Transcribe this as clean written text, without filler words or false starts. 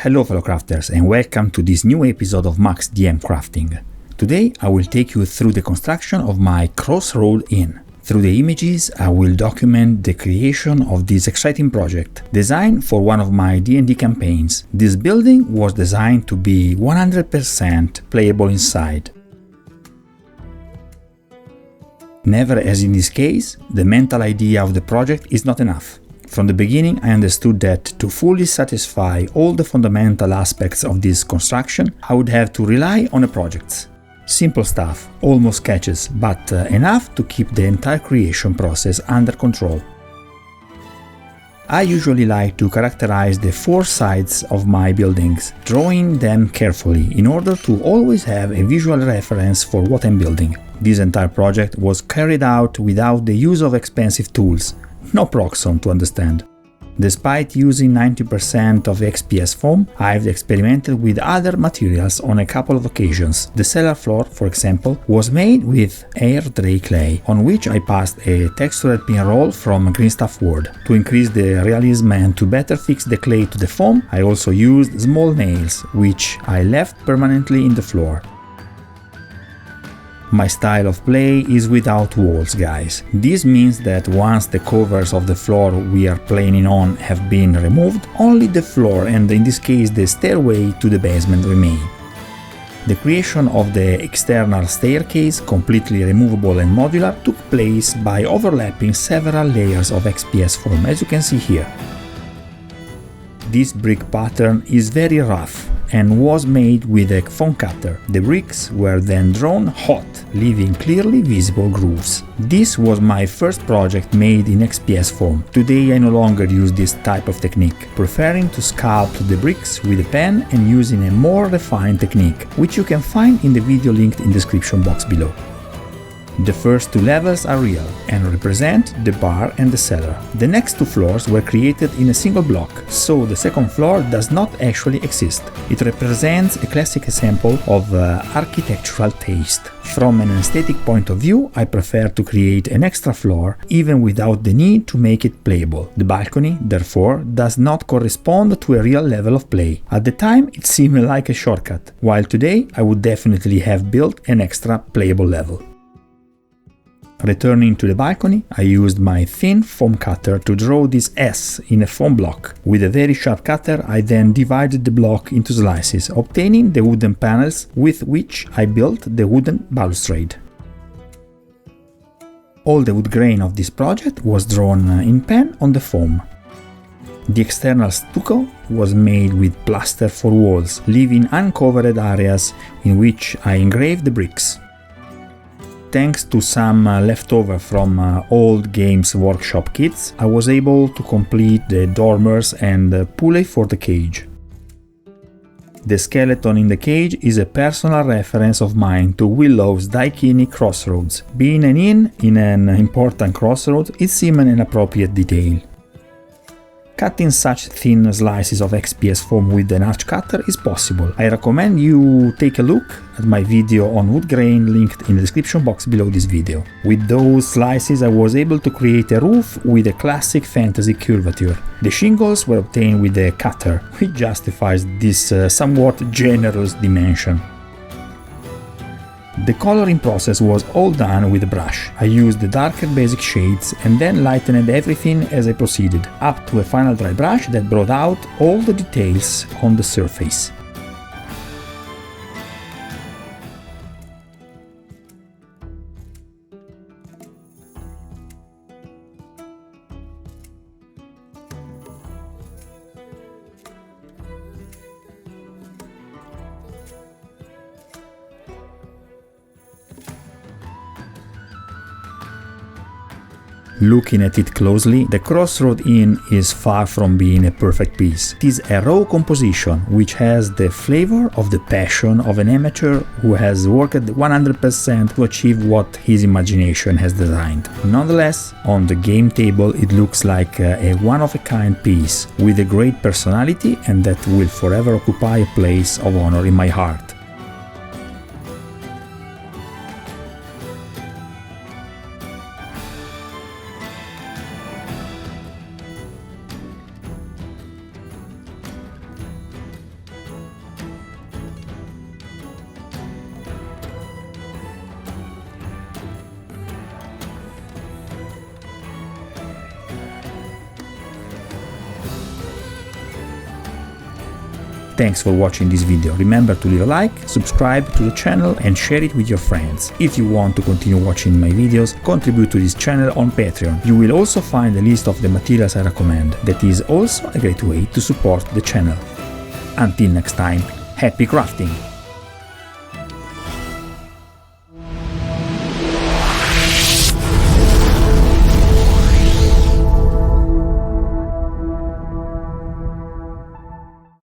Hello fellow crafters and welcome to this new episode of Max DM Crafting. Today I will take you through the construction of my Crossroad Inn. Through the images I will document the creation of this exciting project, designed for one of my D&D campaigns. This building was designed to be 100% playable inside. Never as in this case, the mental idea of the project is not enough. From the beginning I understood that to fully satisfy all the fundamental aspects of this construction, I would have to rely on a project. Simple stuff, almost sketches, but enough to keep the entire creation process under control. I usually like to characterize the four sides of my buildings, drawing them carefully in order to always have a visual reference for what I'm building. This entire project was carried out without the use of expensive tools. No Proxon to understand. Despite using 90% of XPS foam, I've experimented with other materials on a couple of occasions. The cellar floor, for example, was made with air dry clay, on which I passed a textured pin roll from green stuff wood. To increase the realism and to better fix the clay to the foam, I also used small nails, which I left permanently in the floor. My style of play is without walls, guys. This means that once the covers of the floor we are playing on have been removed, only the floor and in this case the stairway to the basement remain. The creation of the external staircase, completely removable and modular, took place by overlapping several layers of XPS foam, as you can see here. This brick pattern is very rough and was made with a foam cutter. The bricks were then drawn hot, leaving clearly visible grooves. This was my first project made in XPS foam. Today I no longer use this type of technique, preferring to sculpt the bricks with a pen and using a more refined technique, which you can find in the video linked in the description box below. The first two levels are real and represent the bar and the cellar. The next two floors were created in a single block, so the second floor does not actually exist. It represents a classic example of architectural taste. From an aesthetic point of view, I prefer to create an extra floor even without the need to make it playable. The balcony, therefore, does not correspond to a real level of play. At the time it seemed like a shortcut, while today I would definitely have built an extra playable level. Returning to the balcony, I used my thin foam cutter to draw this S in a foam block. With a very sharp cutter, I then divided the block into slices, obtaining the wooden panels with which I built the wooden balustrade. All the wood grain of this project was drawn in pen on the foam. The external stucco was made with plaster for walls, leaving uncovered areas in which I engraved the bricks. Thanks to some leftover from old Games Workshop kits, I was able to complete the dormers and the pulley for the cage. The skeleton in the cage is a personal reference of mine to Willow's Daikini Crossroads. Being an inn in an important crossroad, it seemed an appropriate detail. Cutting such thin slices of XPS foam with an arch cutter is possible. I recommend you take a look at my video on wood grain linked in the description box below this video. With those slices I was able to create a roof with a classic fantasy curvature. The shingles were obtained with a cutter, which justifies this somewhat generous dimension. The coloring process was all done with a brush. I used the darker basic shades and then lightened everything as I proceeded, up to a final dry brush that brought out all the details on the surface. Looking at it closely, the Crossroad Inn is far from being a perfect piece. It is a raw composition which has the flavor of the passion of an amateur who has worked 100% to achieve what his imagination has designed. Nonetheless, on the game table it looks like a one-of-a-kind piece with a great personality and that will forever occupy a place of honor in my heart. Thanks for watching this video. Remember to leave a like, subscribe to the channel and share it with your friends. If you want to continue watching my videos, contribute to this channel on Patreon. You will also find a list of the materials I recommend. That is also a great way to support the channel. Until next time, happy crafting!